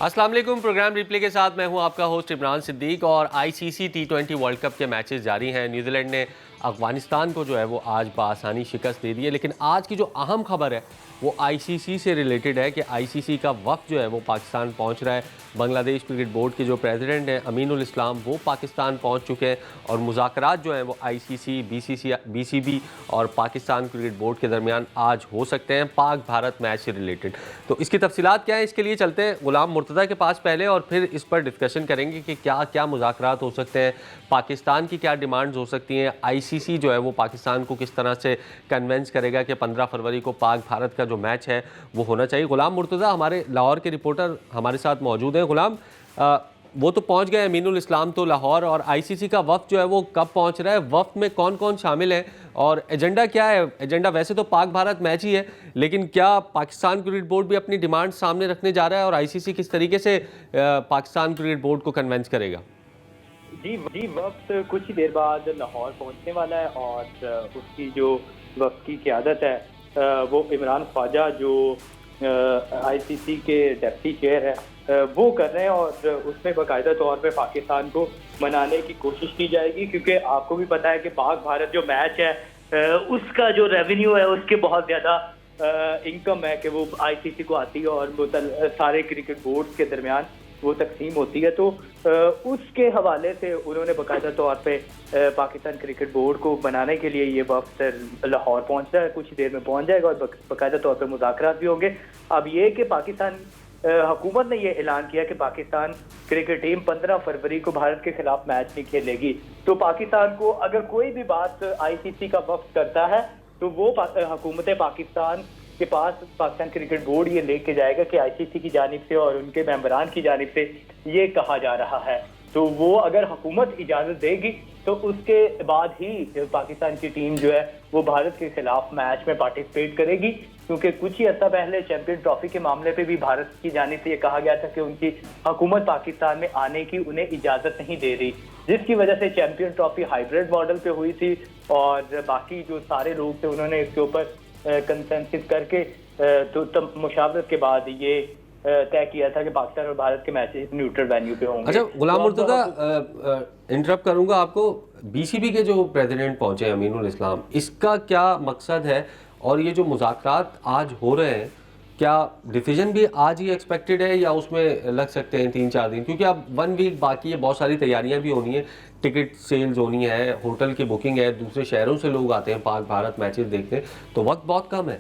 अस्सलाम वालेकुम। Programme replay के साथ मैं हूं आपका होस्ट इमरान सिद्दीक और आईसीसी टी20 वर्ल्ड कप के मैचेस जारी हैं। न्यूजीलैंड ने अफगानिस्तान को जो है वो आज बआसानी शिकस्त दे दी है, लेकिन आज की जो अहम खबर है वो आईसीसी से रिलेटेड है कि आईसीसी का वक्त जो है वो पाकिस्तान पहुंच रहा है। बांग्लादेश क्रिकेट बोर्ड के जो प्रेसिडेंट हैं अमीनुल इस्लाम वो पाकिस्तान पहुंच चुके हैं और मुज़ाकरात जो हैं वो आईसीसी, बीसीबी और पाकिस्तान क्रिकेट बोर्ड के दरमियान आज हो सकते हैं पाक भारत मैच से रिलेटेड। तो इसकी तफसीलात क्या है, इसके लिए चलते हैं गुलाम मुर्तज़ा के पास पहले और फिर इस पर डिस्कशन करेंगे कि क्या क्या मुज़ाकरात हो सकते हैं, पाकिस्तान की क्या डिमांड्स हो सकती हैं, आईसीसी जो है वो पाकिस्तान को किस तरह से कन्वेंस करेगा कि 15 फरवरी को पाक भारत का जो मैच है वो होना चाहिए। गुलाम मुर्तज़ा हमारे लाहौर के रिपोर्टर हमारे साथ मौजूद हैं। गुलाम, वो तो पहुंच गए अमीनुल इस्लाम तो लाहौर, और आईसीसी का वफ्द जो है वो कब पहुंच रहा है, वफ्द में कौन कौन शामिल है और एजेंडा क्या है? एजेंडा वैसे तो पाक भारत मैच ही है, लेकिन क्या पाकिस्तान क्रिकेट बोर्ड भी अपनी डिमांड सामने रखने जा रहा है और आईसीसी किस तरीके से पाकिस्तान क्रिकेट बोर्ड को कन्वेंस करेगा? जी, वक्त कुछ ही देर बाद लाहौर पहुंचने वाला है और उसकी जो वक्त की क़यादत है वो इमरान ख्वाजा जो आईसीसी के डिप्टी चेयर है वो कर रहे हैं और उसमें बाकायदा तौर पे पाकिस्तान को मनाने की कोशिश की जाएगी, क्योंकि आपको भी पता है कि पाक भारत जो मैच है उसका जो रेवेन्यू है उसके बहुत ज़्यादा इनकम है कि वो आईसीसी को आती है और वो सारे क्रिकेट बोर्ड के दरमियान वो तकसीम होती है। तो उसके हवाले से उन्होंने बाकायदा तौर पे पाकिस्तान क्रिकेट बोर्ड को बनाने के लिए ये वक्त लाहौर पहुंच रहा है, कुछ देर में पहुंच जाएगा और बाकायदा तौर पे मुज़ाकरात भी होंगे। अब ये कि पाकिस्तान हुकूमत ने ये ऐलान किया कि पाकिस्तान क्रिकेट टीम 15 फरवरी को भारत के खिलाफ मैच नहीं खेलेगी, तो पाकिस्तान को अगर कोई भी बात आईसीसी का वक्त करता है तो वो हुकूमत पाकिस्तान के पास पाकिस्तान क्रिकेट बोर्ड ये लेके जाएगा कि आईसीसी की जानिब से और उनके मेंबरान की जानिब से ये कहा जा रहा है, तो वो अगर हुकूमत इजाज़त देगी तो उसके बाद ही पाकिस्तान की टीम जो है वो भारत के खिलाफ मैच में पार्टिसिपेट करेगी। क्योंकि कुछ ही अर्सा पहले चैंपियन ट्रॉफी के मामले पे भी भारत की जानिब से ये कहा गया था कि उनकी हुकूमत पाकिस्तान में आने की उन्हें इजाज़त नहीं दे रही, जिसकी वजह से चैंपियन ट्रॉफी हाइब्रिड मॉडल पे हुई थी और बाकी जो सारे लोग थे उन्होंने इसके ऊपर कंसेंसस करके तो मुशावरत के बाद ये तय किया था कि पाकिस्तान और भारत के मैचेस न्यूट्रल वेन्यू पे होंगे। अच्छा गुलाम मुर्तज़ा, इंटरप्ट करूंगा आपको। बीसीबी के जो प्रेसिडेंट पहुंचे अमीनुल इस्लाम, इसका क्या मकसद है और ये जो मुज़ाकरात आज हो रहे हैं क्या डिसीजन भी आज ही एक्सपेक्टेड है या उसमें लग सकते हैं 3-4 दिन? क्योंकि अब 1 वीक बाकी है, बहुत सारी तैयारियां भी होनी है, टिकट सेल्स होनी है, होटल की बुकिंग है, दूसरे शहरों से लोग आते हैं पाक भारत मैचेस देखने, तो वक्त बहुत कम है।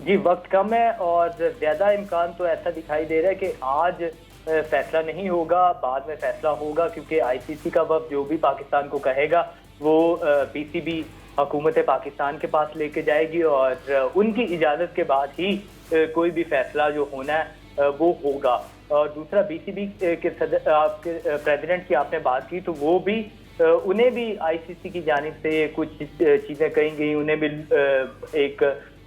जी, वक्त कम है और ज़्यादा इम्कान तो ऐसा दिखाई दे रहा है कि आज फैसला नहीं होगा, बाद में फैसला होगा, क्योंकि आईसीसी का वक्त जो भी पाकिस्तान को कहेगा वो बीसीबी हुकूमत पाकिस्तान के पास लेके जाएगी और उनकी इजाज़त के बाद ही कोई भी फैसला जो होना है वो होगा। और दूसरा बीसीबी के प्रेसिडेंट की आपने बात की, तो वो भी उन्हें भी आईसीसी की जानिब से कुछ चीज़ें कही गई, उन्हें भी एक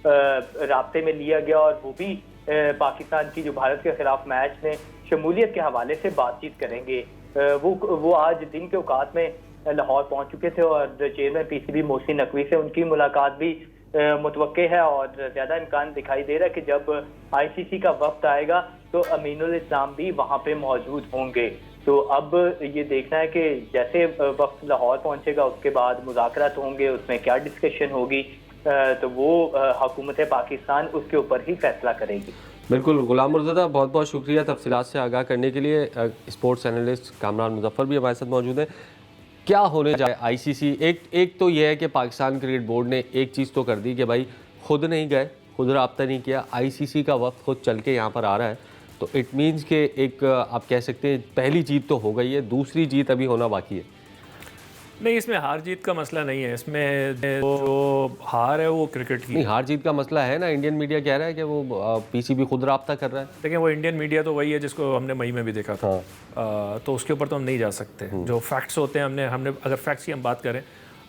राब्ते में लिया गया और वो भी पाकिस्तान की जो भारत के खिलाफ मैच में शमूलियत के हवाले से बातचीत करेंगे। वो आज दिन के औकात में लाहौर पहुंच चुके थे और चेयरमैन पीसीबी मोहसिन नकवी से उनकी मुलाकात भी मुतवक्के है और ज़्यादा इम्कान दिखाई दे रहा है कि जब आईसीसी का वक्त आएगा तो अमीनुल इस्लाम भी वहाँ पे मौजूद होंगे। तो अब ये देखना है कि जैसे वक्त लाहौर पहुँचेगा उसके बाद मुज़ाकरात होंगे, उसमें क्या डिस्कशन होगी, तो वो हुकूमत पाकिस्तान उसके ऊपर ही फैसला करेगी। बिल्कुल गुलाम मुर्तज़ा, बहुत बहुत शुक्रिया तफसीलात से आगाह करने के लिए। स्पोर्ट्स एनालिस्ट कामरान मुजफ्फर भी हमारे साथ मौजूद हैं। क्या होने जाए आईसीसी? एक तो ये है कि पाकिस्तान क्रिकेट बोर्ड ने एक चीज़ तो कर दी कि भाई खुद नहीं गए, खुद रब्ता नहीं किया, आईसीसी का वक्त खुद चल के यहाँ पर आ रहा है, तो इट मीन्स के एक आप कह सकते हैं पहली जीत तो हो गई है, दूसरी जीत अभी होना बाकी है। नहीं, इसमें हार जीत का मसला नहीं है, इसमें जो हार है वो क्रिकेट की नहीं, हार जीत का मसला है ना। इंडियन मीडिया कह रहा है कि वो पीसीबी खुद राब्ता कर रहा है। देखिए, वो इंडियन मीडिया तो वही है जिसको हमने मई में भी देखा था। तो उसके ऊपर तो हम नहीं जा सकते। जो फैक्ट्स होते हैं, हमने अगर फैक्ट्स की हम बात करें,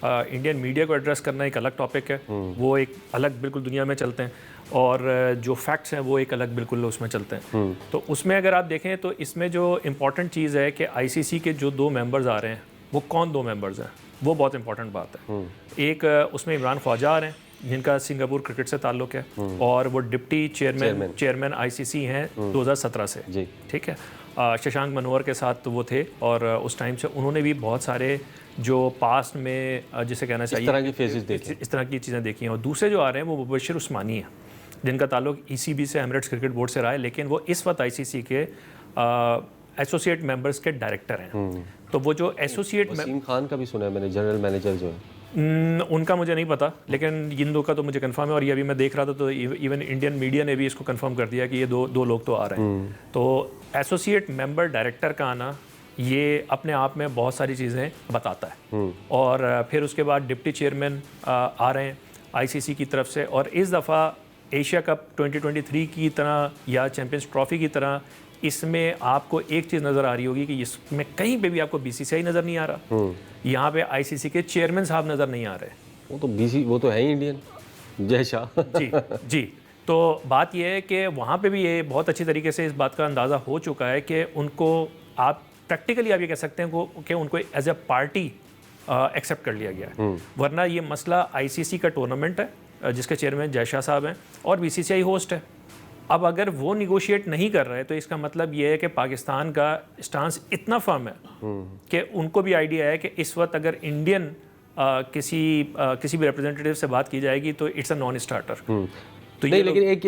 इंडियन मीडिया को एड्रेस करना एक अलग टॉपिक है, वो एक अलग बिल्कुल दुनिया में चलते हैं, और जो फैक्ट्स हैं वो एक अलग बिल्कुल उसमें चलते हैं। तो उसमें अगर आप देखें तो इसमें जो इम्पॉर्टेंट चीज़ है कि आईसीसी के जो 2 मेंबर्स आ रहे हैं वो कौन 2 मेंबर्स हैं, वो बहुत इंपॉर्टेंट बात है। एक उसमें इमरान ख्वाजा आ रहे हैं जिनका सिंगापुर क्रिकेट से ताल्लुक़ है और वो डिप्टी चेयरमैन आईसीसी हैं 2017 से जी। ठीक है। शशांक मनोहर के साथ वो थे और उस टाइम से उन्होंने भी बहुत सारे जो पास्ट में जिसे कहना चाहिए इस तरह की फेजेस देखे, इस तरह की चीज़ें देखी हैं। और दूसरे जो आ रहे हैं वो मुबशिर उस्मानी हैं जिनका ताल्लुक ईसीबी से, एमिरेट्स क्रिकेट बोर्ड से रहा है, लेकिन वो इस वक्त आईसीसी के एसोसिएट मेंबर्स के डायरेक्टर हैं। तो वो जो एसोसिएट वसीम खान का भी सुना है मैंने, जनरल मैनेजर जो है। उनका मुझे नहीं पता, लेकिन इन दो का तो मुझे कंफर्म है। और ये अभी मैं देख रहा था तो इवन इंडियन मीडिया ने भी इसको कंफर्म कर दिया कि ये दो लोग तो आ रहे हैं। तो एसोसिएट मेंबर डायरेक्टर का आना ये अपने आप में बहुत सारी चीज़ें बताता है। और फिर उसके बाद डिप्टी चेयरमैन आ रहे हैं आईसीसी की तरफ से। और इस दफ़ा एशिया कप 2023 की तरह या चैम्पियंस ट्रॉफी की तरह इसमें आपको एक चीज़ नज़र आ रही होगी कि इसमें कहीं पे भी आपको बीसीसीआई नज़र नहीं आ रहा, यहाँ पे आईसीसी के चेयरमैन साहब नज़र नहीं आ रहे। वो तो है ही इंडियन, जय शाह। जी। तो बात यह है कि वहाँ पे भी ये बहुत अच्छी तरीके से इस बात का अंदाज़ा हो चुका है कि उनको आप प्रैक्टिकली आप ये कह सकते हैं कि उनको एज ए पार्टी एक्सेप्ट कर लिया गया है। वरना ये मसला आईसीसी का टूर्नामेंट है जिसके चेयरमैन जय शाह साहब हैं और बीसीसीआई होस्ट है। अब अगर वो निगोशिएट नहीं कर रहे तो इसका मतलब ये है कि पाकिस्तान का स्टांस इतना फर्म है कि उनको भी आइडिया है कि इस वक्त अगर इंडियन किसी भी रिप्रेजेंटेटिव से बात की जाएगी तो इट्स अ नॉन स्टार्टर। तो नहीं, लेकिन एक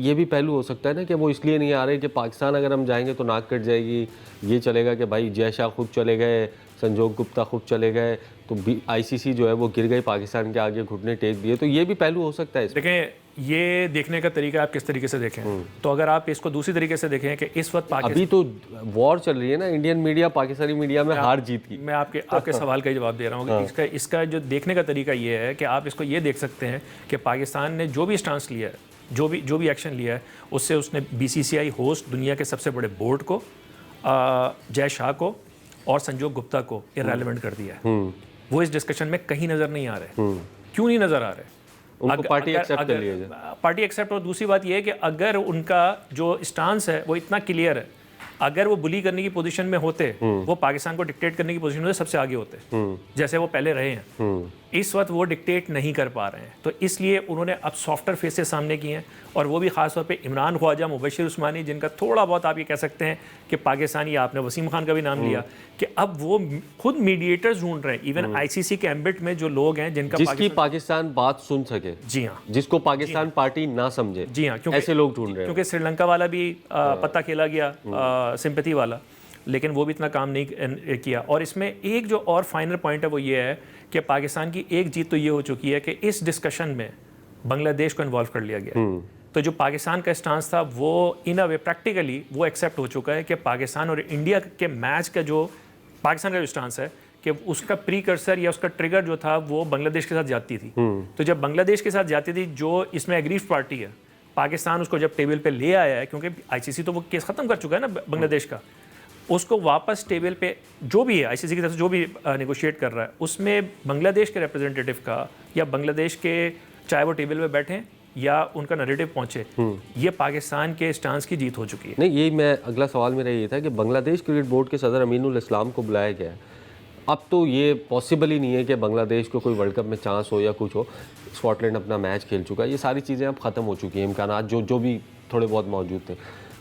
ये भी पहलू हो सकता है ना कि वो इसलिए नहीं आ रहे कि पाकिस्तान अगर हम जाएंगे तो नाक कट जाएगी। ये चलेगा कि भाई जय शाह खुद चले गए, संजोग गुप्ता खुद चले गए, तो आईसीसी जो है वो गिर गई, पाकिस्तान के आगे घुटने टेक दिए। तो ये भी पहलू हो सकता है। देखें, ये देखने का तरीका आप किस तरीके से देखें। तो अगर आप इसको दूसरी तरीके से देखें कि इस वक्त अभी तो वॉर चल रही है ना, इंडियन मीडिया पाकिस्तानी मीडिया में हार जीत की। मैं आपके सवाल का ही जवाब दे रहा हूँ। हाँ। इसका जो देखने का तरीका ये है कि आप इसको ये देख सकते हैं कि पाकिस्तान ने जो भी स्टांस लिया है, जो भी एक्शन लिया है, उससे उसने बीसीसीआई होस्ट दुनिया के सबसे बड़े बोर्ड को, जय शाह को और संजोग गुप्ता को इररेलेवेंट कर दिया है। वो इस डिस्कशन में कहीं नज़र नहीं आ रहे। क्यों नहीं नज़र आ रहे? उनको पार्टी एक्सेप्ट कर लिया जाए। Party accept. और दूसरी बात यह है कि अगर उनका जो स्टांस है वो इतना क्लियर है, अगर वो बुली करने की पोजीशन में होते, वो पाकिस्तान को डिक्टेट करने की पोजीशन में सबसे आगे होते, जैसे वो पहले रहे हैं। इस वक्त वो डिक्टेट नहीं कर पा रहे हैं, तो इसलिए उन्होंने अब सॉफ्टर फेसेस सामने किए हैं। और वो भी ख़ास तौर पे इमरान ख्वाजा, मुबशिर उस्मानी, जिनका थोड़ा बहुत आप ये कह सकते हैं कि पाकिस्तानी, आपने वसीम खान का भी नाम लिया, कि अब वो खुद मीडिएटर्स ढूंढ रहे हैं। इवन आईसीसी के एम्बिट में जो लोग हैं जिसकी पाकिस्तान बात सुन सके, जी हाँ, जिसको पाकिस्तान पार्टी ना समझे, जी हाँ, ऐसे लोग ढूंढ रहे हैं। क्योंकि श्रीलंका वाला भी पत्ता खेला गया, सिंपैथी वाला, लेकिन वो भी इतना काम नहीं किया। और इसमें एक जो और फाइनल पॉइंट है वो ये है कि पाकिस्तान की एक जीत तो ये हो चुकी है कि इस डिस्कशन में बांग्लादेश को इन्वॉल्व कर लिया गया। तो जो पाकिस्तान का स्टांस था वो इन अ वे प्रैक्टिकली वो एक्सेप्ट हो चुका है कि पाकिस्तान और इंडिया के मैच का जो पाकिस्तान का जो स्टांस है कि उसका प्रीकर्सर या उसका ट्रिगर जो था वो बांग्लादेश के साथ जाती थी। तो जब बांग्लादेश के साथ जाती थी, जो इसमें एग्रीव पार्टी है, पाकिस्तान उसको जब टेबल पे ले आया है, क्योंकि आईसीसी तो वो केस ख़त्म कर चुका है ना बांग्लादेश का, उसको वापस टेबल पे जो भी है आईसीसी की तरफ से जो भी नेगोशिएट कर रहा है, उसमें बांग्लादेश के रिप्रेजेंटेटिव का या बांग्लादेश के, चाहे वो टेबल पे बैठें या उनका नैरेटिव पहुंचे, ये पाकिस्तान के स्टांस की जीत हो चुकी है। नहीं, ये मैं अगला सवाल मेरा ये था कि बांग्लादेश क्रिकेट बोर्ड के सदर अमीनुल इस्लाम को बुलाया गया है। अब तो ये पॉसिबल ही नहीं है कि बांग्लादेश को कोई वर्ल्ड कप में चांस हो या कुछ हो। स्कॉटलैंड अपना मैच खेल चुका है, ये सारी चीज़ें अब ख़त्म हो चुकी हैं, इम्कानात जो भी थोड़े बहुत मौजूद थे।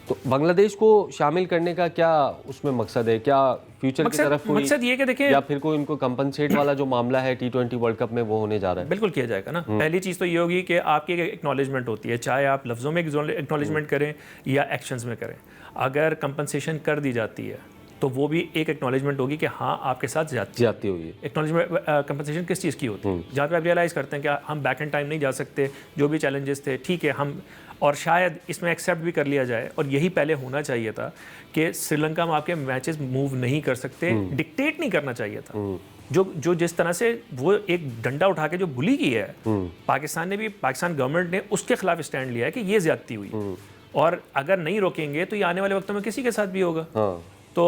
तो बांग्लादेश को शामिल करने का क्या उसमें मकसद है? क्या फ्यूचर की तरफ कोई मकसद ये कि देखिए, या फिर कोई इनको कंपनसेट वाला जो मामला है T20 वर्ल्ड कप में वो होने जा रहा है? बिल्कुल किया जाएगा ना। पहली चीज़ तो ये होगी कि आपकी एक एक्नॉलेजमेंट होती है, चाहे आप लफ्ज़ों में एक्नॉलेजमेंट करें या एक्शंस में करें। अगर कंपनसेशन कर दी जाती है तो वो भी एक एक्नॉलेजमेंट होगी कि हाँ, आपके साथ ज्यादती हुई है। एक्नॉलेजमेंट कंपनसेशन किस चीज़ की होती है? जहाँ पे आप रियलाइज़ करते हैं कि हम बैक एंड टाइम नहीं जा सकते, जो भी चैलेंजेस थे, ठीक है, हम, और शायद इसमें एक्सेप्ट भी कर लिया जाए। और यही पहले होना चाहिए था कि श्रीलंका में आपके मैचेस मूव नहीं कर सकते, डिक्टेट नहीं करना चाहिए था। जो जिस तरह से वो एक डंडा उठा के जो बुली की है, पाकिस्तान ने भी, पाकिस्तान गवर्नमेंट ने उसके खिलाफ स्टैंड लिया है कि ये ज्यादती हुई, और अगर नहीं रोकेंगे तो ये आने वाले वक्तों में किसी के साथ भी होगा। तो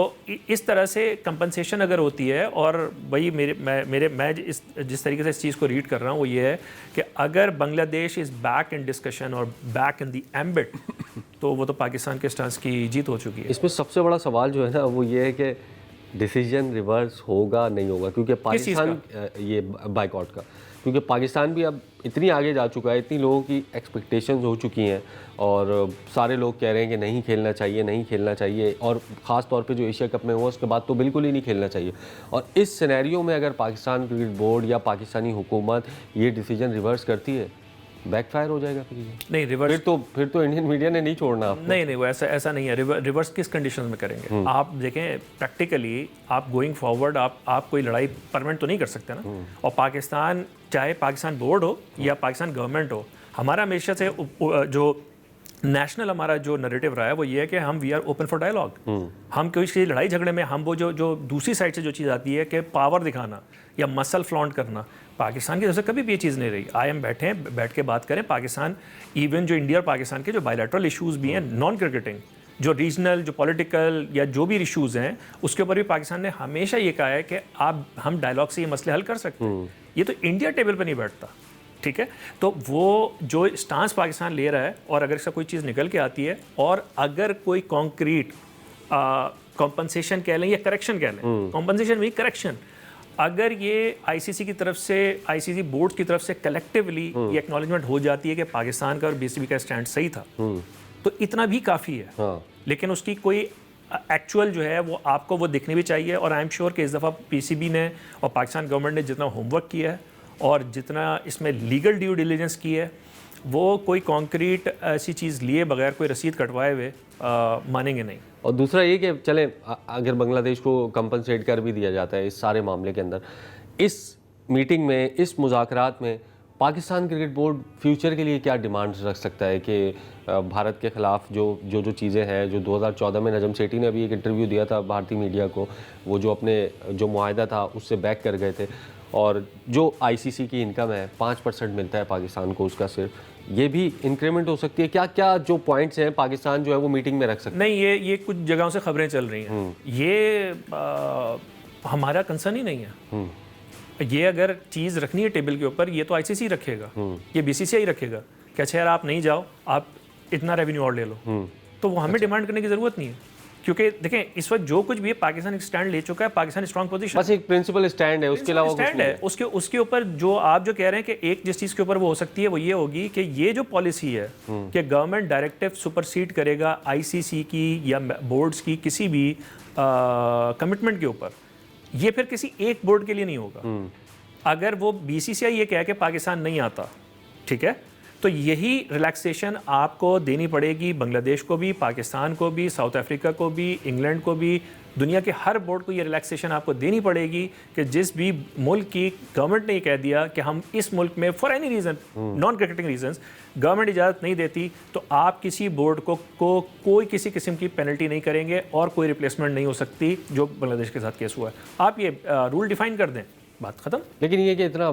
इस तरह से कंपनसेशन अगर होती है, और वही मैं जिस तरीके से इस चीज़ को रीड कर रहा हूँ वो ये है कि अगर Bangladesh is back in discussion और बैक इन द एम्बिट, तो वो तो पाकिस्तान के स्टांस की जीत हो चुकी है। इसमें सबसे बड़ा सवाल जो है ना वो ये है कि डिसीजन रिवर्स होगा नहीं होगा, क्योंकि पाकिस्तान ये बाइकआउट का, क्योंकि पाकिस्तान भी अब इतनी आगे जा चुका है, इतनी लोगों की एक्सपेक्टेशंस हो चुकी हैं और सारे लोग कह रहे हैं कि नहीं खेलना चाहिए, नहीं खेलना चाहिए, और ख़ास तौर पे जो एशिया कप में हुआ उसके बाद तो बिल्कुल ही नहीं खेलना चाहिए। और इस सिनेरियो में अगर पाकिस्तान क्रिकेट बोर्ड या पाकिस्तानी हुकूमत ये डिसीजन रिवर्स करती है, बैकफायर हो जाएगा फिर ये। नहीं, रिवर्स फिर तो इंडियन मीडिया ने नहीं छोड़ना आपको। नहीं, वो ऐसा नहीं है। रिवर्स किस कंडीशन में करेंगे? आप देखें प्रैक्टिकली, आप गोइंग फॉरवर्ड आप कोई लड़ाई परमानेंट तो नहीं कर सकते ना। और पाकिस्तान, चाहे पाकिस्तान बोर्ड हो या पाकिस्तान गवर्नमेंट हो, हमारा हमेशा से जो नेशनल हमारा जो नैरेटिव रहा है वो ये है कि हम we are open for dialogue. हम कोई चीज़ लड़ाई झगड़े में हम वो जो दूसरी साइड से जो चीज़ आती है कि पावर दिखाना या मसल फ्लॉन्ट करना, पाकिस्तान की तरफ से कभी भी ये चीज़ नहीं रही। बैठ के बात करें, पाकिस्तान इवन जो इंडिया और पाकिस्तान के जो बायलैटरल इशूज़ भी हैं, नॉन क्रिकेटिंग, जो रीजनल, जो पॉलिटिकल या जो भी इशूज़ हैं, उसके ऊपर भी पाकिस्तान ने हमेशा ये कहा है कि हम डायलॉग से ये मसले हल कर सकते हैं। ये तो इंडिया टेबल पर नहीं बैठता, ठीक है। तो वो जो स्टांस पाकिस्तान ले रहा है, और अगर इसका कोई चीज़ निकल के आती है और अगर कोई कॉन्क्रीट कॉम्पनसेशन कह लें या करेक्शन कह लें, कॉम्पनसेशन भी करेक्शन, अगर ये आईसीसी की तरफ से, आईसीसी बोर्ड की तरफ से कलेक्टिवली ये एक्नॉलेजमेंट हो जाती है कि पाकिस्तान का और बीसीबी का स्टैंड सही था, तो इतना भी काफ़ी है। हाँ। लेकिन उसकी कोई एक्चुअल जो है वो आपको वो दिखनी भी चाहिए। और आई एम श्योर कि इस दफ़ा पीसीबी ने और पाकिस्तान गवर्नमेंट ने जितना होमवर्क किया है और जितना इसमें लीगल ड्यू डिलिजेंस की है, वो कोई कॉन्क्रीट ऐसी चीज़ लिए बगैर, कोई रसीद कटवाए हुए मानेंगे नहीं। और दूसरा ये कि चले अगर बांग्लादेश को कंपनसेट कर भी दिया जाता है इस सारे मामले के अंदर, इस मीटिंग में, इस मुज़ाकरात में पाकिस्तान क्रिकेट बोर्ड फ्यूचर के लिए क्या डिमांड्स रख सकता है कि भारत के ख़िलाफ़ जो चीज़ें हैं, जो 2014 में नजम सेठी ने अभी एक इंटरव्यू दिया था भारतीय मीडिया को, वो जो अपने जो मुआहदा था उससे बैक कर गए थे, और जो आईसीसी की इनकम है 5% मिलता है पाकिस्तान को उसका सिर्फ, ये भी इंक्रीमेंट हो सकती है। क्या क्या जो पॉइंट्स हैं पाकिस्तान जो है वो मीटिंग में रख सकते हैं? नहीं, ये कुछ जगहों से खबरें चल रही हैं, ये हमारा कंसर्न ही नहीं है। ये अगर चीज़ रखनी है टेबल के ऊपर, ये तो आईसीसी रखेगा, ये बीसीसीआई रखेगा कि अच्छा यार आप नहीं जाओ, आप इतना रेवेन्यू और ले लो, तो वो हमें डिमांड करने की ज़रूरत नहीं है। क्योंकि देखें इस वक्त जो कुछ भी है, पाकिस्तान एक स्टैंड ले चुका है, पाकिस्तान स्ट्रांग पोजीशन, बस एक प्रिंसिपल स्टैंड है, उसके अलावा स्टैंड है। उसके ऊपर जो आप जो कह रहे हैं कि एक जिस चीज़ के ऊपर वो हो सकती है वो ये होगी कि ये जो पॉलिसी है कि गवर्नमेंट डायरेक्टिव सुपरसीड करेगा आईसीसी की या बोर्ड्स की किसी भी कमिटमेंट के ऊपर, ये फिर किसी एक बोर्ड के लिए नहीं होगा। अगर वो बीसीसीआई ये कह के पाकिस्तान नहीं आता, ठीक है, तो यही रिलैक्सेशन आपको देनी पड़ेगी बांग्लादेश को भी, पाकिस्तान को भी, साउथ अफ्रीका को भी, इंग्लैंड को भी, दुनिया के हर बोर्ड को ये रिलैक्सेशन आपको देनी पड़ेगी कि जिस भी मुल्क की गवर्नमेंट ने ये कह दिया कि हम इस मुल्क में for any reason, non cricketing reasons, government इजाज़त नहीं देती, तो आप किसी बोर्ड को कोई किसी किस्म की पेनल्टी नहीं करेंगे और कोई रिप्लेसमेंट नहीं हो सकती, जो बांग्लादेश के साथ केस हुआ है। आप ये रूल डिफाइन कर दें, बात ख़त्म। लेकिन ये कि इतना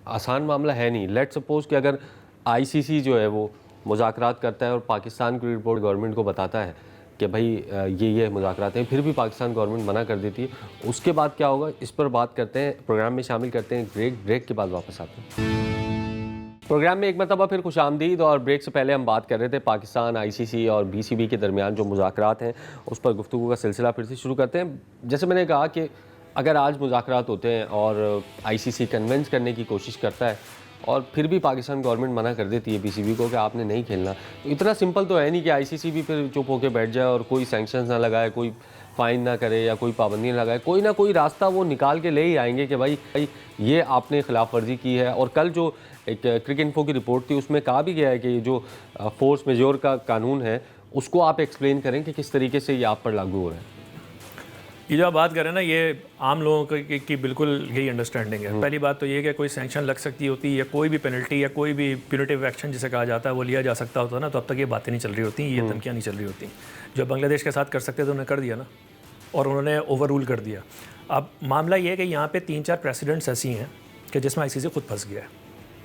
आसान मामला है नहीं। लेट्स सपोज कि अगर आईसीसी जो है वो मुज़ाकरात करता है और पाकिस्तान क्रिकेट बोर्ड गवर्नमेंट को बताता है कि भाई ये मुज़ाकरात हैं, फिर भी पाकिस्तान गवर्नमेंट मना कर देती है, उसके बाद क्या होगा, इस पर बात करते हैं, प्रोग्राम में शामिल करते हैं। ब्रेक के बाद वापस आते हैं। प्रोग्राम में एक मरतबा फिर खुशामदीद। और ब्रेक से पहले हम बात कर रहे थे पाकिस्तान, आईसीसी और बीसीबी के दरमियान जो मुज़ाकरात हैं उस पर गुफ्तगू का सिलसिला फिर से शुरू करते हैं। जैसे मैंने कहा कि अगर आज मुज़ाकरात होते हैं और आईसीसी कन्विंस करने की कोशिश करता है और फिर भी पाकिस्तान गवर्नमेंट मना कर देती है बीसीबी को कि आपने नहीं खेलना, तो इतना सिंपल तो है नहीं कि आईसीसी भी फिर चुप होकर बैठ जाए और कोई सैंक्शंस ना लगाए, कोई फ़ाइन ना करे या कोई पाबंदी ना लगाए। कोई ना कोई रास्ता वो निकाल के ले ही आएंगे कि भाई ये आपने खिलाफ वर्जी की है। और कल जो एक क्रिकेट इन्फो की रिपोर्ट थी उसमें कहा भी गया है कि जो फोर्स मेजोर का कानून है उसको आप एक्सप्लेन करें कि किस तरीके से ये आप पर लागू हो रहा है। ये जो आप बात करें ना, ये आम लोगों की बिल्कुल यही अंडरस्टैंडिंग है। पहली बात तो ये कि कोई सैंक्शन लग सकती होती या कोई भी पेनल्टी या कोई भी प्यूनिटिव एक्शन जिसे कहा जाता है वो लिया जा सकता होता ना, तो अब तक ये बातें नहीं चल रही होती, ये धमकियाँ नहीं चल रही होती। जो बांग्लादेश के साथ कर सकते थे उन्होंने कर दिया ना, और उन्होंने ओवर रूल कर दिया। अब मामला ये है कि यहाँ पर 3-4 प्रेसिडेंट्स ऐसी हैं कि जिसमें आईसीसी खुद फंस गया है।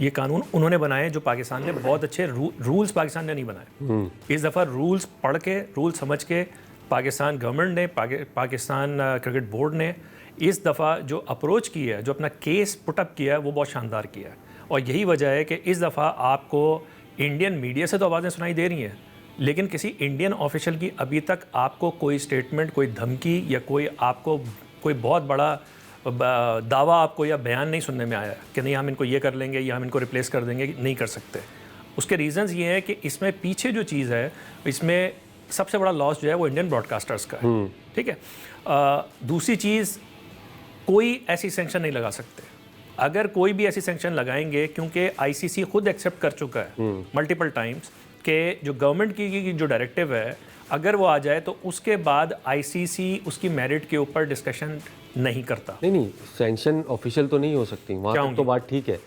ये कानून उन्होंने बनाए जो पाकिस्तान ने बहुत अच्छे रूल्स पाकिस्तान ने नहीं बनाए। इस दफ़ा रूल्स पढ़ के, रूल समझ के पाकिस्तान गवर्नमेंट ने, पाकिस्तान क्रिकेट बोर्ड ने इस दफ़ा जो अप्रोच की है, जो अपना केस पुटअप किया है, वो बहुत शानदार किया है। और यही वजह है कि इस दफ़ा आपको इंडियन मीडिया से तो आवाज़ें सुनाई दे रही हैं, लेकिन किसी इंडियन ऑफिशियल की अभी तक आपको कोई स्टेटमेंट, कोई धमकी या कोई आपको कोई बहुत बड़ा दावा आपको या बयान नहीं सुनने में आया कि नहीं हम इनको ये कर लेंगे या हम इनको रिप्लेस कर देंगे, नहीं कर सकते। उसके रीज़न्स ये हैं कि इसमें पीछे जो चीज़ है, इसमें सबसे बड़ा लॉस जो है वो इंडियन ब्रॉडकास्टर्स का है, ठीक है। दूसरी चीज़, कोई ऐसी सेंक्शन नहीं लगा सकते। अगर कोई भी ऐसी सेंक्शन लगाएंगे, क्योंकि आईसीसी खुद एक्सेप्ट कर चुका है मल्टीपल टाइम्स कि जो गवर्नमेंट की जो डायरेक्टिव है, अगर वो आ जाए तो उसके बाद आईसीसी उसकी मेरिट के ऊपर डिस्कशन नहीं करता। नहीं, सैंक्शन ऑफिशियल तो नहीं हो सकती, वहाँ तक तो बात ठीक है,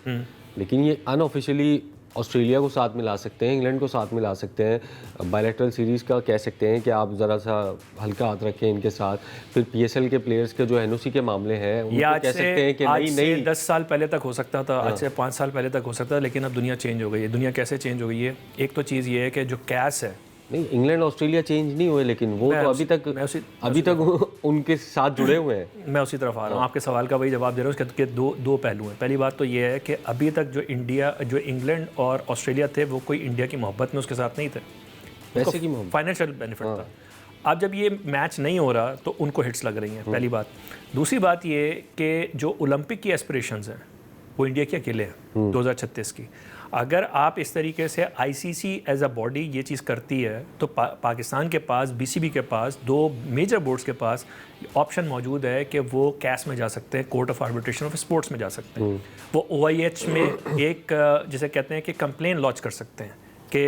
लेकिन ये अनऑफिशियली ऑस्ट्रेलिया को साथ मिला सकते हैं, इंग्लैंड को साथ मिला सकते हैं, बायलैटरल सीरीज़ का कह सकते हैं कि आप ज़रा सा हल्का हाथ रखें इनके साथ। फिर पीएसएल के प्लेयर्स के जो एनओसी के मामले हैं उनको कह सकते हैं कि नहीं 10 साल पहले तक हो सकता था, आज से 5 साल पहले तक हो सकता था, लेकिन अब दुनिया चेंज हो गई है। दुनिया कैसे चेंज हो गई है? एक तो चीज़ ये है कि जो कैश है, नहीं, इंग्लैंड ऑस्ट्रेलिया चेंज नहीं हुए, लेकिन वो तो अभी तक उनके साथ जुड़े हुए हैं। मैं उसी तरफ आ रहा हूँ, आपके सवाल का वही जवाब दे रहा हूँ। इसके दो पहलू हैं। पहली बात तो ये है कि अभी तक जो इंग्लैंड और ऑस्ट्रेलिया थे, वो कोई इंडिया की मोहब्बत में उसके साथ नहीं थे, पैसे की मोहब्बत, फाइनेंशियल बेनिफिट था। अब जब ये मैच नहीं हो रहा तो उनको हिट्स लग रही हैं, पहली बात। दूसरी बात ये कि जो ओलंपिक की एस्पिरेशंस हैं वो इंडिया के अकेले हैं 2036 की। अगर आप इस तरीके से आईसीसी एज अ बॉडी ये चीज़ करती है तो पाकिस्तान के पास, बीसीबी के पास, 2 मेजर बोर्ड्स के पास ऑप्शन मौजूद है कि वो कैस में जा सकते हैं, court of arbitration of sports में जा सकते हैं। वो OIH में एक जिसे कहते हैं कि कंप्लेन लॉन्च कर सकते हैं कि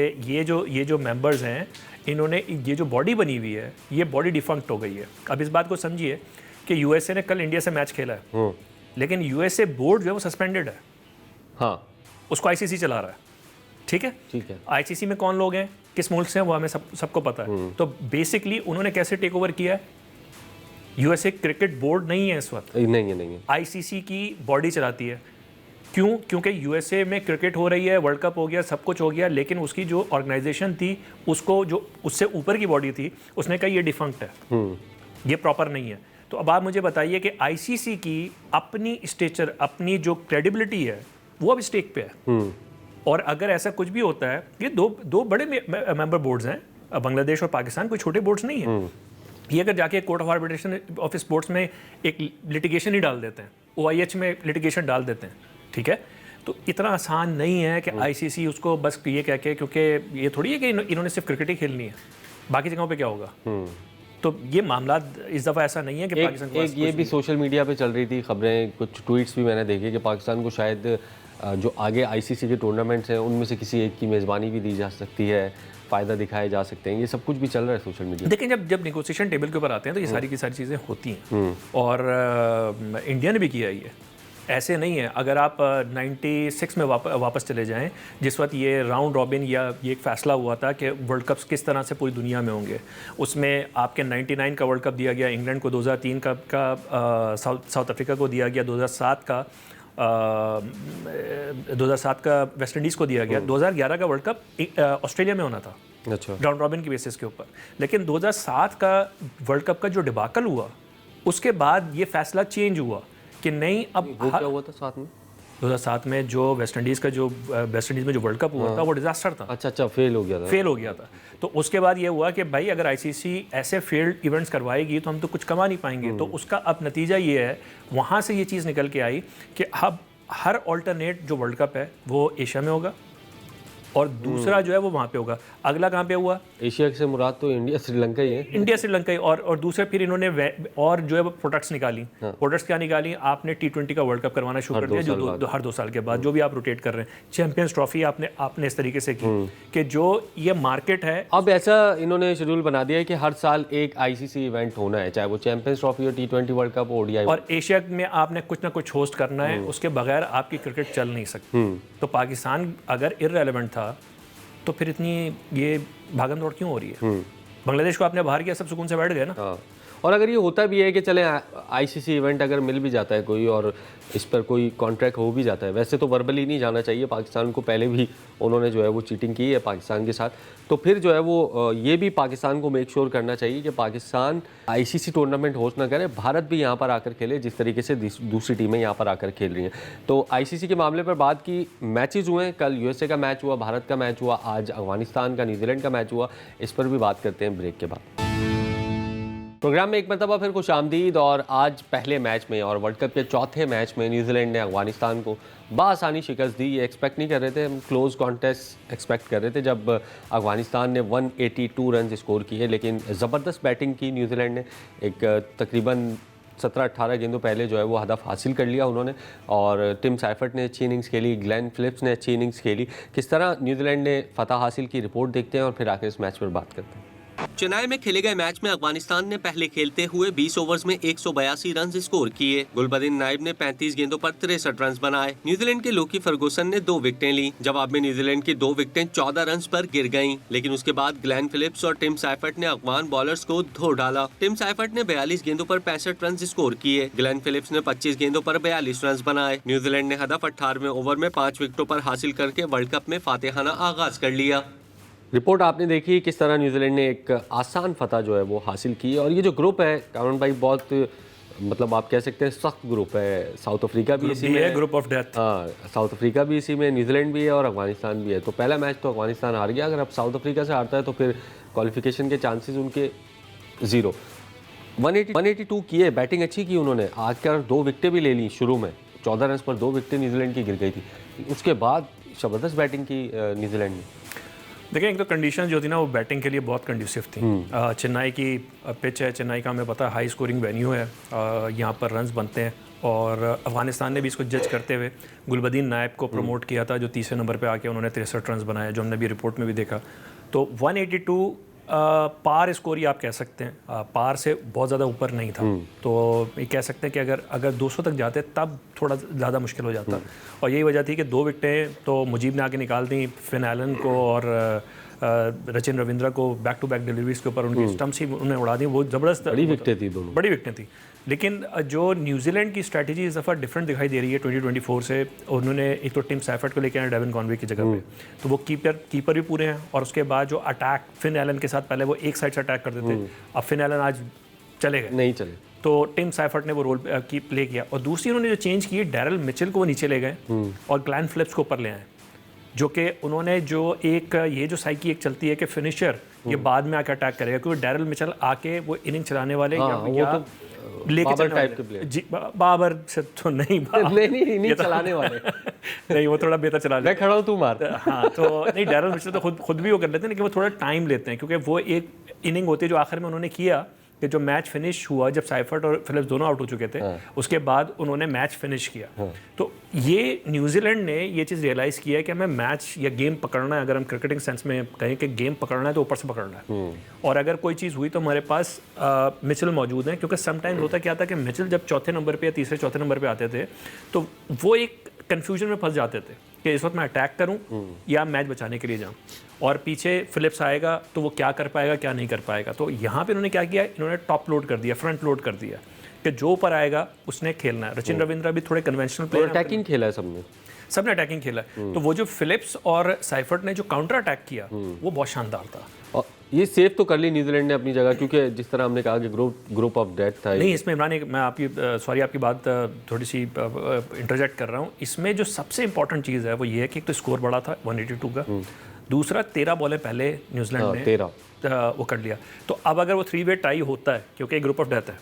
ये जो मेंबर्स हैं, इन्होंने ये जो बॉडी बनी हुई है, ये बॉडी डिफंक्ट हो गई है। अब इस बात को समझिए कि यूएसए ने कल इंडिया से मैच खेला है, लेकिन यूएसए बोर्ड जो है वो सस्पेंडेड है। हाँ, उसको आईसीसी चला रहा है, ठीक है। आईसीसी में कौन लोग हैं, किस मुल्क से हैं, वो हमें सबको पता है। तो बेसिकली उन्होंने कैसे टेक ओवर किया है? यूएसए क्रिकेट बोर्ड नहीं है इस वक्त, नहीं है। आईसीसी की बॉडी चलाती है। क्यों? क्योंकि यूएसए में क्रिकेट हो रही है, वर्ल्ड कप हो गया, सब कुछ हो गया, लेकिन उसकी जो ऑर्गेनाइजेशन थी, उसको जो उससे ऊपर की बॉडी थी, उसने कहा ये डिफंक्ट है, ये प्रॉपर नहीं है। तो अब आप मुझे बताइए कि आईसीसी की अपनी स्टेचर, अपनी जो क्रेडिबिलिटी है, वो अब स्टेक पे है। और अगर ऐसा कुछ भी होता है, ये दो बड़े मेंबर बोर्ड्स हैं, बांग्लादेश और पाकिस्तान, कोई छोटे बोर्ड्स नहीं है। ये अगर जाके court of arbitration of sports में एक लिटिगेशन ही डाल देते हैं, OIH में लिटिगेशन डाल देते हैं, ठीक है। तो इतना आसान नहीं है कि आईसीसी उसको बस ये कह के, क्योंकि ये थोड़ी है कि इन्होंने सिर्फ क्रिकेट ही खेलनी है, बाकी जगहों पे क्या होगा। तो ये मामला इस दफ़ा ऐसा नहीं है कि पाकिस्तान को ये भी सोशल मीडिया पे चल रही थी खबरें, कुछ ट्वीट्स भी मैंने देखे कि पाकिस्तान को शायद जो आगे आईसीसी के टूर्नामेंट्स हैं उनमें से किसी एक की मेज़बानी भी दी जा सकती है, फ़ायदा दिखाए जा सकते हैं। ये सब कुछ भी चल रहा है सोशल मीडिया। लेकिन जब नेगोशिएशन टेबल के ऊपर आते हैं तो ये सारी की सारी चीज़ें होती हैं, और इंडिया ने भी किया ये, ऐसे नहीं है। अगर आप 96 में वापस चले जाएं, जिस वक्त ये राउंड रॉबिन या ये एक फ़ैसला हुआ था कि वर्ल्ड कप्स किस तरह से पूरी दुनिया में होंगे, उसमें आपके 99 का वर्ल्ड कप दिया गया इंग्लैंड को, 2003 का साउथ अफ्रीका को दिया गया, 2007 का वेस्ट इंडीज़ को दिया गया, 2011 का वर्ल्ड कप ऑस्ट्रेलिया में होना था, अच्छा, राउंड रॉबिन की बेसिस के ऊपर। लेकिन 2007 का वर्ल्ड कप का जो डिबाकल हुआ, उसके बाद ये फैसला चेंज हुआ कि नहीं, अब वो क्या हुआ था साथ में? 2007 में जो वेस्ट इंडीज़ में जो वर्ल्ड कप हुआ था, वो डिजास्टर था। अच्छा, फेल हो गया था। तो उसके बाद ये हुआ कि भाई अगर आईसीसी ऐसे फेल्ड इवेंट्स करवाएगी तो हम तो कुछ कमा नहीं पाएंगे। तो उसका अब नतीजा ये है, वहाँ से ये चीज़ निकल के आई कि अब हर ऑल्टरनेट जो वर्ल्ड कप है वो एशिया में होगा, और दूसरा जो है वो वहाँ पे होगा। अगला कहाँ पे हुआ? एशिया से मुराद तो इंडिया श्रीलंका ही है। इंडिया श्रीलंका ही, और दूसरे फिर इन्होंने और जो है वो प्रोडक्ट्स निकाली। प्रोडक्ट्स क्या निकाली? आपने T20 का वर्ल्ड कप करवाना शुरू कर दिया, जो हर 2 साल के बाद जो भी आप रोटेट कर रहे हैं। चैंपियंस ट्रॉफी आपने इस तरीके से की कि जो ये मार्केट है, अब ऐसा इन्होंने शेड्यूल बना दिया है कि हर साल एक आईसीसी इवेंट होना है, चाहे वो चैंपियंस ट्रॉफी हो, T20 वर्ल्ड कप, ODI। और एशिया में आपने कुछ ना कुछ होस्ट करना है, उसके बगैर आपकी क्रिकेट चल नहीं सकती। तो पाकिस्तान अगर इररेलेवेंट था तो फिर इतनी ये भागम दौड़ क्यों हो रही है? बांग्लादेश को आपने बाहर किया, सब सुकून से बैठ गए ना। हाँ, और अगर ये होता भी है कि चले आईसीसी इवेंट अगर मिल भी जाता है कोई, और इस पर कोई कॉन्ट्रैक्ट हो भी जाता है, वैसे तो वर्बली नहीं जाना चाहिए पाकिस्तान को, पहले भी उन्होंने जो है वो चीटिंग की है पाकिस्तान के साथ, तो फिर जो है वो ये भी पाकिस्तान को मेक श्योर करना चाहिए कि पाकिस्तान आईसीसी टूर्नामेंट होस्ट ना करे, भारत भी यहाँ पर आकर खेले जिस तरीके से दूसरी टीमें यहाँ पर आकर खेल रही हैं। तो आईसीसी के मामले पर बात की, मैचेज़ हुए हैं, कल यूएसए का मैच हुआ, भारत का मैच हुआ, आज अफगानिस्तान का न्यूजीलैंड का मैच हुआ, इस पर भी बात करते हैं ब्रेक के बाद। प्रोग्राम में एक मरतबा फिर खुश आमदीद। और आज पहले मैच में और वर्ल्ड कप के चौथे मैच में न्यूजीलैंड ने अफगानिस्तान को बासानी शिकस्त दी। ये एक्सपेक्ट नहीं कर रहे थे, हम क्लोज कॉन्टेस्ट एक्सपेक्ट कर रहे थे जब अफगानिस्तान ने 182 रन स्कोर किए, लेकिन ज़बरदस्त बैटिंग की न्यूजीलैंड ने। एक तकरीबन 17-18 गेंदों पहले जो है वो हदफ हासिल कर लिया उन्होंने। और टिम साइफर्ट ने अच्छी इनिंग्स खेली, ग्लेन फिलिप्स ने अच्छी इनिंग्स खेली। किस तरह न्यूजीलैंड ने फतह हासिल की, रिपोर्ट देखते हैं और फिर आकर इस मैच पर बात करते हैं। चेन्नई में खेले गए मैच में अफगानिस्तान ने पहले खेलते हुए 20 ओवर्स में 182 रन स्कोर किए। गुलबदीन नाइब ने 35 गेंदों पर 63 रन बनाए। न्यूजीलैंड के लोकी फर्गूसन ने 2 विकेटें ली। जवाब में न्यूजीलैंड की 2 विकेटें 14 रन पर गिर गईं, लेकिन उसके बाद ग्लेन फिलिप्स और टिम साइफर्ट ने अफगान बॉलर्स को धो डाला। टिम साइफर्ट ने 42 गेंदों पर 65 रन स्कोर किए। ग्लेन फिलिप्स ने 25 गेंदों पर 42 रन बनाए। न्यूजीलैंड ने हदफ 18वें ओवर में 5 विकेटों पर हासिल करके वर्ल्ड कप में फातेहाना आगाज कर लिया। रिपोर्ट आपने देखी किस तरह न्यूजीलैंड ने एक आसान फतह जो है वो हासिल की। और ये जो ग्रुप है कामरान भाई, बहुत मतलब आप कह सकते हैं सख्त ग्रुप है। साउथ अफ्रीका भी इसी में है, ग्रुप ऑफ डेथ। हाँ, साउथ अफ्रीका भी इसी में, न्यूजीलैंड भी है और अफगानिस्तान भी है। तो पहला मैच तो अफगानिस्तान हार गया, अगर अब साउथ अफ्रीका से हारता है तो फिर क्वालिफिकेशन के चांसेस उनके 0। 182 किए, बैटिंग अच्छी की उन्होंने। आकर 2 विकेटें भी ले ली शुरू में, 14 रन पर 2 विकेटें न्यूजीलैंड की गिर गई थी। उसके बाद ज़बरदस्त बैटिंग की न्यूजीलैंड ने। देखिए, एक तो कंडीशन जो थी ना वो बैटिंग के लिए बहुत कंड्यूसिव थी। चेन्नई की पिच है, चेन्नई का हमें पता है हाई स्कोरिंग वेन्यू है, यहाँ पर रन्स बनते हैं। और अफगानिस्तान ने भी इसको जज करते हुए गुलबदीन नायब को प्रमोट किया था, जो तीसरे नंबर पे आके उन्होंने 63 रन बनाए, जो हमने भी रिपोर्ट में भी देखा। तो 182 पार स्कोर ही आप कह सकते हैं, पार से बहुत ज़्यादा ऊपर नहीं था। तो ये कह सकते हैं कि अगर 200 तक जाते तब थोड़ा ज़्यादा मुश्किल हो जाता। और यही वजह थी कि 2 विकेटें तो मुजीब ने आके निकाल दी, फिन एलन को और रचिन रविंद्रा को बैक टू बैक डिलीवरीज के ऊपर उनकी स्टम्प्स ही उन्हें उड़ा दी। वो ज़बरदस्त बड़ी विकेटें थी, दोनों बड़ी विकेटें थी। लेकिन जो न्यूजीलैंड की स्ट्रैटेजी इस दफ़ा डिफरेंट दिखाई दे रही है 2024 से। उन्होंने एक तो टिम साइफर्ट को लेकर आए डेविन कॉनवे की जगह पे, तो वो कीपर भी पूरे हैं। और उसके बाद जो अटैक फिन एलन के साथ, पहले वो एक साइड से अटैक करते थे, अब फिन एलन आज चले गए, नहीं चले, तो टिम साइफर्ट ने वो रोल की प्ले किया। और दूसरी उन्होंने जो चेंज की, डैरल मिचेल को वो नीचे ले गए और ग्लेन फिलिप्स को ऊपर ले आए, जो कि उन्होंने जो एक ये जो साइकी एक चलती है कि फिनिशर ये बाद में आकर अटैक करेगा, क्योंकि डैरल मिचेल आके वो इनिंग चलाने वाले या लेके चलने वाले जी, बाबर से तो नहीं नहीं चलाने वाले नहीं, वो थोड़ा बेहतर चला, मैं खड़ा हूँ तू मार। हाँ, तो नहीं, डैरल मिचेल तो खुद भी वो कर लेते हैं, लेकिन वो थोड़ा टाइम लेते हैं, क्योंकि वो एक इनिंग होती है जो आखिर में उन्होंने किया कि जो मैच फिनिश हुआ जब साइफर्ट और फिलिप्स दोनों आउट हो चुके थे, उसके बाद उन्होंने मैच फिनिश किया। तो ये न्यूजीलैंड ने ये चीज़ रियलाइज़ किया है कि हमें मैच या गेम पकड़ना है। अगर हम क्रिकेटिंग सेंस में कहें कि गेम पकड़ना है तो ऊपर से पकड़ना है। और अगर कोई चीज़ हुई तो हमारे पास मिचेल मौजूद हैं, क्योंकि समटाइम्स होता क्या था कि मिचेल जब चौथे नंबर पर या तीसरे चौथे नंबर पर आते थे तो वो एक कन्फ्यूजन में फंस जाते थे कि इस वक्त मैं अटैक करूं या मैच बचाने के लिए जाऊं, और पीछे फिलिप्स आएगा तो वो क्या कर पाएगा क्या नहीं कर पाएगा। तो यहाँ पे इन्होंने क्या किया, इन्होंने टॉप लोड कर दिया, फ्रंट लोड कर दिया कि जो ऊपर आएगा उसने खेलना है। रचिन रविंद्रा भी थोड़े कन्वेंशनल प्लेयर, अटैकिंग खेला है सबने अटैकिंग खेला है। तो वो जो फिलिप्स और साइफर्ट ने जो काउंटर अटैक किया वो बहुत शानदार था। और ये सेव तो कर ली न्यूजीलैंड ने अपनी जगह, क्योंकि जिस तरह हमने कहा कि ग्रुप ऑफ डेथ था। नहीं, इसमें इमरान, मैं आपकी बात थोड़ी सी इंटरजेक्ट कर रहा हूँ। इसमें जो सबसे इंपॉर्टेंट चीज़ है वो ये है कि एक तो स्कोर बड़ा था 182 का, दूसरा 13 बॉलें पहले न्यूजीलैंड ने 13 वो कर लिया। तो अब अगर वो 3 वे टाई होता है, क्योंकि ग्रुप ऑफ डेथ है,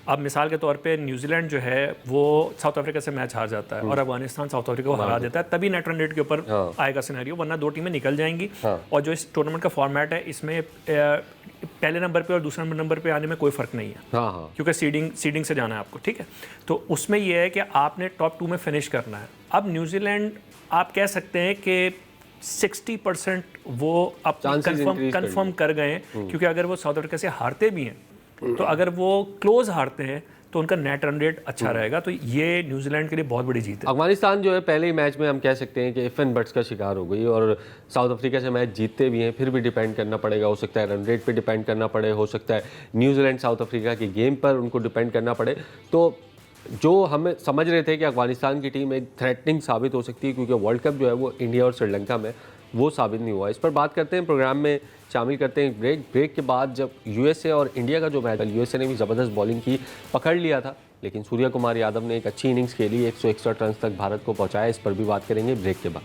अब मिसाल के तौर पे न्यूजीलैंड जो है वो साउथ अफ्रीका से मैच हार जाता है और अफगानिस्तान साउथ अफ्रीका को हरा देता है, तभी नेट रन रेट के ऊपर आएगा सिनेरियो, वरना 2 टीमें निकल जाएंगी। और जो इस टूर्नामेंट का फॉर्मेट है, इसमें पहले नंबर पे और दूसरे नंबर पे आने में कोई फ़र्क नहीं है, क्योंकि सीडिंग से जाना है आपको, ठीक है। तो उसमें यह है कि आपने टॉप 2 में फिनिश करना है। अब न्यूजीलैंड आप कह सकते हैं कि 60% वो अब कंफर्म कर गए हैं, क्योंकि अगर वो साउथ अफ्रीका से हारते भी हैं तो अगर वो क्लोज हारते हैं तो उनका नेट रन रेट अच्छा रहेगा। तो ये न्यूजीलैंड के लिए बहुत बड़ी जीत है। अफगानिस्तान जो है पहले ही मैच में हम कह सकते हैं कि इफ एंड बट्स का शिकार हो गई, और साउथ अफ्रीका से मैच जीतते भी हैं, फिर भी डिपेंड करना पड़ेगा। हो सकता है रन रेट पे डिपेंड करना पड़े, हो सकता है न्यूजीलैंड साउथ अफ्रीका की गेम पर उनको डिपेंड करना पड़े। तो जो हम समझ रहे थे कि अफगानिस्तान की टीम एक थ्रेटनिंग साबित हो सकती है, क्योंकि वर्ल्ड कप जो है वो इंडिया और श्रीलंका में, वो साबित नहीं हुआ। इस पर बात करते हैं, प्रोग्राम में शामिल करते हैं ब्रेक के बाद जब यूएसए और इंडिया का जो मैच, यूएसए ने भी ज़बरदस्त बॉलिंग की, पकड़ लिया था, लेकिन सूर्य कुमार यादव ने एक अच्छी इनिंग्स खेली, 161 रन तक भारत को पहुंचाया। इस पर भी बात करेंगे ब्रेक के बाद।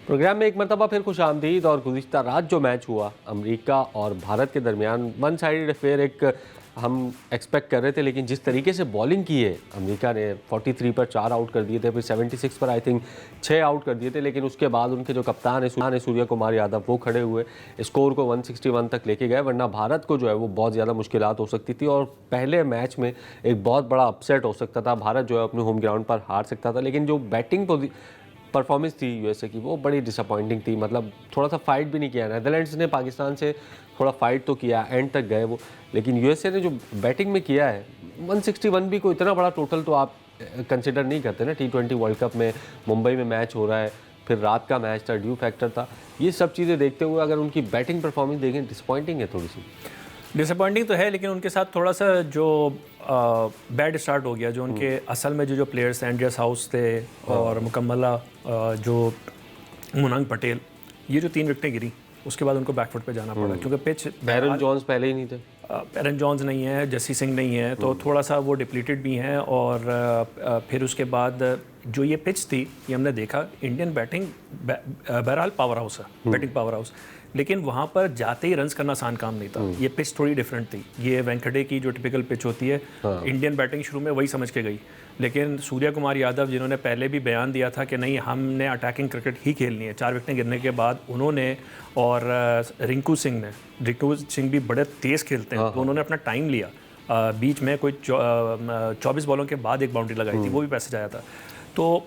प्रोग्राम में एक मरतबा फिर खुश आमदीद। और गुज़िश्ता रात जो मैच हुआ अमेरिका और भारत के दरमियान, वन साइडेड अफेयर एक हम एक्सपेक्ट कर रहे थे, लेकिन जिस तरीके से बॉलिंग की है अमेरिका ने, 43 पर 4 आउट कर दिए थे, फिर 76 पर आई थिंक 6 आउट कर दिए थे, लेकिन उसके बाद उनके जो कप्तान है सूर्य कुमार यादव, वो खड़े हुए स्कोर को 161 तक लेके गए, वरना भारत को जो है वो बहुत ज़्यादा मुश्किलात हो सकती थी और पहले मैच में एक बहुत बड़ा अपसेट हो सकता था। भारत जो है अपने होम ग्राउंड पर हार सकता था, लेकिन जो बैटिंग परफॉर्मेंस थी यूएसए की वो बड़ी डिसअपॉइंटिंग थी। मतलब थोड़ा सा फाइट भी नहीं किया। नेदरलैंड्स ने पाकिस्तान से थोड़ा फाइट तो किया, एंड तक गए वो, लेकिन यूएसए ने जो बैटिंग में किया है 161 भी कोई इतना बड़ा टोटल तो आप कंसिडर नहीं करते ना। T20 वर्ल्ड कप में मुंबई में मैच हो रहा है, फिर रात का मैच था, ड्यू फैक्टर था, ये सब चीज़ें देखते हुए अगर उनकी बैटिंग परफॉर्मेंस देखें डिसअपॉइंटिंग है थोड़ी सी। डिसअपॉइंटिंग तो है, लेकिन उनके साथ थोड़ा सा जो बैड स्टार्ट हो गया। जो उनके असल में जो प्लेयर्स थे, एंड्रियस हाउस थे और मुकम्मला जो मुनांग पटेल, ये जो 3 विकेटें गिरी, उसके बाद उनको बैकफुट पे जाना पड़ा क्योंकि पिच, एरन जॉन्स पहले ही नहीं थे, एरन जॉन्स नहीं है, जस्सी सिंह नहीं है, तो थोड़ा सा वो डिप्लीटेड भी हैं। और फिर उसके बाद जो ये पिच थी, ये हमने देखा इंडियन बैटिंग बहरहाल पावर हाउस है, बैटिंग पावर हाउस, लेकिन वहाँ पर जाते ही रन्स करना आसान काम नहीं था। ये पिच थोड़ी डिफरेंट थी। ये वेंकटे की जो टिपिकल पिच होती है, इंडियन बैटिंग शुरू में वही समझ के गई, लेकिन सूर्य कुमार यादव जिन्होंने पहले भी बयान दिया था कि नहीं हमने अटैकिंग क्रिकेट ही खेलनी है, 4 विकेटें गिरने के बाद उन्होंने और रिंकू सिंह भी बड़े तेज़ खेलते हैं, तो उन्होंने अपना टाइम लिया। बीच में कोई 24 बॉलों के बाद एक बाउंड्री लगाई थी, वो भी पैसे आया था। तो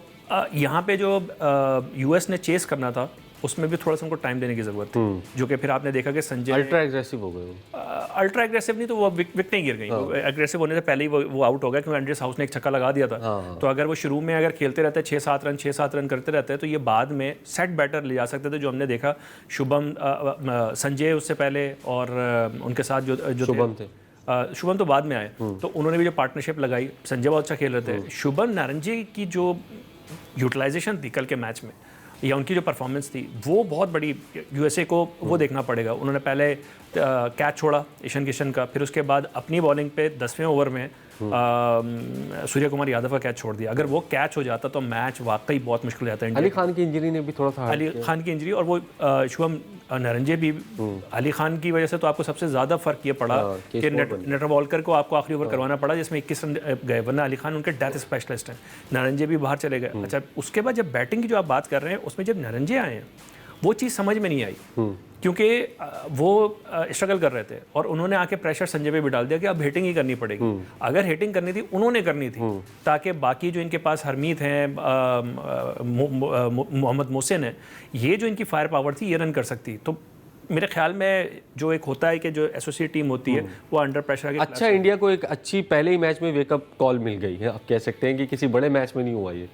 यहाँ पे जो यूएस ने चेस करना था उसमें भी थोड़ा सा उनको टाइम देने की ज़रूरत थी, जो कि फिर आपने देखा कि संजय अल्ट्रा एग्रेसिव हो गए। अल्ट्रा एग्रेसिव नहीं तो वो विकेटें गिर गई। एग्रेसिव होने से पहले ही वो आउट हो गया क्योंकि एंड्रियस हाउस ने एक छक्का लगा दिया था। तो अगर वो शुरू में अगर खेलते रहते 6-7 रन करते रहते तो ये बाद में सेट बैटर ले जा सकते थे, जो हमने देखा। शुभम संजय उससे पहले और उनके साथ जो शुभम थे, शुभम तो बाद में आए, तो उन्होंने भी जो पार्टनरशिप लगाई, संजय बहुत अच्छा खेल रहे थे। शुभम नारंगी की जो यूटिलाइजेशन थी कल के मैच में, या उनकी जो परफॉर्मेंस थी, वो बहुत बड़ी, यूएसए को वो देखना पड़ेगा। उन्होंने पहले कैच छोड़ा ईशान किशन का, फिर उसके बाद अपनी बॉलिंग पे 10वें ओवर में सूर्य कुमार यादव का कैच छोड़ दिया। अगर वो कैच हो जाता तो मैच वाकई बहुत मुश्किल हो जाता है। अली खान की इंजरी ने भी थोड़ा सा, अली खान की इंजरी और वो शुभम नारंजे भी, अली खान की वजह से तो आपको सबसे ज़्यादा फ़र्क ये पड़ा कि नेटरवॉल्कर को आपको आखिरी ओवर करवाना पड़ा जिसमें 21 रन गए, वरना अली खान उनके डेथ स्पेशलिस्ट हैं। नारंजे भी बाहर चले गए। अच्छा, उसके बाद जब बैटिंग की जो आप बात कर रहे हैं, उसमें जब नारंजे आए हैं वो चीज़ समझ में नहीं आई, क्योंकि वो स्ट्रगल कर रहे थे और उन्होंने आके प्रेशर संजय पे भी डाल दिया कि अब हिटिंग ही करनी पड़ेगी। अगर हिटिंग करनी थी उन्होंने करनी थी, ताकि बाकी जो इनके पास हरमीत हैं, मोहम्मद मोहसिन है, ये जो इनकी फायर पावर थी ये रन कर सकती। तो मेरे ख्याल में जो एक होता है कि जो एसोसिएट टीम होती है वो अंडर प्रेशर आगे। अच्छा, इंडिया को एक अच्छी पहले ही मैच में वेकअप कॉल मिल गई है, आप कह सकते हैं कि किसी बड़े मैच में नहीं हुआ ये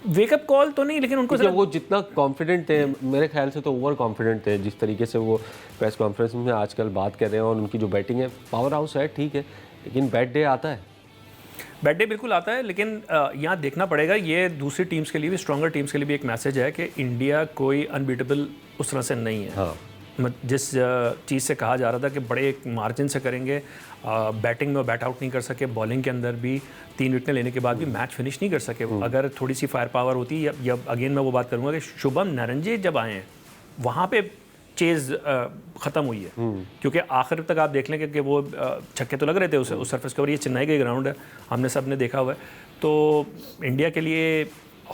वेकअप कॉल तो नहीं, लेकिन उनको वो जितना कॉन्फिडेंट थे, मेरे ख्याल से तो ओवर कॉन्फिडेंट थे। जिस तरीके से वो प्रेस कॉन्फ्रेंस में आजकल बात कर रहे हैं, और उनकी जो बैटिंग है, पावर हाउस है ठीक है, लेकिन बैड डे आता है। बैड डे बिल्कुल आता है, लेकिन यहाँ देखना पड़ेगा, ये दूसरी टीम्स के लिए भी, स्ट्रॉन्गर टीम्स के लिए भी एक मैसेज है कि इंडिया कोई अनबीटेबल उस तरह से नहीं है। हाँ। जिस चीज़ से कहा जा रहा था कि बड़े एक मार्जिन से करेंगे, बैटिंग में बैट आउट नहीं कर सके, बॉलिंग के अंदर भी 3 विकेटें लेने के बाद भी मैच फिनिश नहीं कर सके। अगर थोड़ी सी फायर पावर होती, या अगेन मैं वो बात करूँगा कि शुभम नारंजे जब आए हैं वहाँ पे चेज़ ख़त्म हुई है, क्योंकि आखिर तक आप देख लें कि वो छक्के तो लग रहे थे उस सरफेस के ऊपर। ये चेन्नई का ग्राउंड है, हमने सब ने देखा हुआ है, तो इंडिया के लिए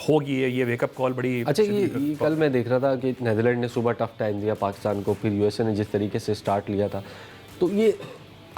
होगी ये वेकअप कॉल बड़ी। अच्छा, ये कल मैं देख रहा था कि नेदरलैंड ने सुबह टफ टाइम दिया पाकिस्तान को, फिर यूएसए ने जिस तरीके से स्टार्ट लिया था, तो ये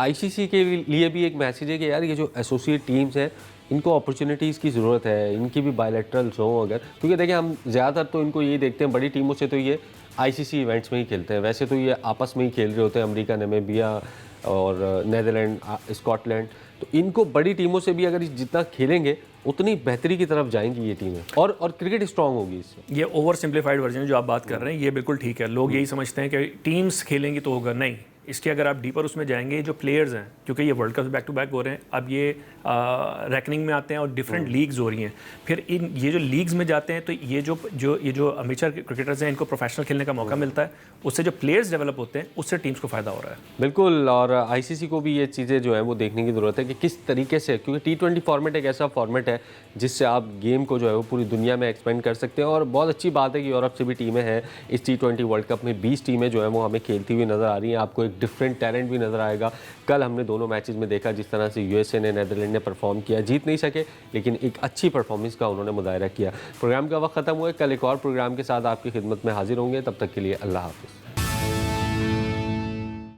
आईसीसी के लिए भी एक मैसेज है कि यार ये जो एसोसिएट टीम्स हैं इनको अपॉर्चुनिटीज़ की ज़रूरत है, इनकी भी बायलैटरल्स हों अगर, क्योंकि देखिए हम ज़्यादातर तो इनको ये देखते हैं बड़ी टीमों से, तो ये आईसीसी इवेंट्स में ही खेलते हैं, वैसे तो ये आपस में ही खेल रहे होते हैं, अमेरिका, नामीबिया और नेदरलैंड, स्कॉटलैंड, तो इनको बड़ी टीमों से भी अगर जितना खेलेंगे उतनी बेहतरी की तरफ जाएंगी ये टीमें, और क्रिकेट स्ट्रांग होगी इससे। ये ओवर सिंप्लीफाइड वर्जन है जो आप बात कर रहे हैं, ये बिल्कुल ठीक है। लोग यही समझते हैं कि टीम्स खेलेंगी तो होगा, नहीं, इसके अगर आप डीपर उसमें जाएंगे, जो प्लेयर्स हैं, क्योंकि ये world cup back to back हो रहे हैं, अब ये रैंकिंग में आते हैं और डिफरेंट लीग्स हो रही हैं, फिर इन ये जो लीग्स में जाते हैं तो ये जो अमेचर क्रिकेटर्स हैं इनको प्रोफेशनल खेलने का मौका मिलता है, उससे जो प्लेयर्स डेवलप होते हैं उससे टीम्स को फ़ायदा हो रहा है। बिल्कुल, और आईसीसी को भी ये चीज़ें जो है वो देखने की ज़रूरत है कि किस तरीके से, क्योंकि T20 फॉर्मेट एक ऐसा फॉर्मेट है जिससे आप गेम को जो है वो पूरी दुनिया में एक्सपेंड कर सकते हैं। और बहुत अच्छी बात है कि यूरोप से भी टीमें हैं इस T20 वर्ल्ड कप में। 20 टीमें जो है वो हमें खेलती हुई नज़र आ रही हैं। आपको एक डिफरेंट टैलेंट भी नज़र आएगा। कल हमने दोनों मैचेस में देखा जिस तरह से यूएसए ने, नेदरलैंड ने परफॉर्म किया। जीत नहीं सके लेकिन एक अच्छी परफॉर्मेंस का उन्होंने मुजाहरा किया। प्रोग्राम का वक्त ख़त्म हुआ है। कल एक और प्रोग्राम के साथ आपकी खिदमत में हाजिर होंगे। तब तक के लिए अल्लाह हाफ़िज़।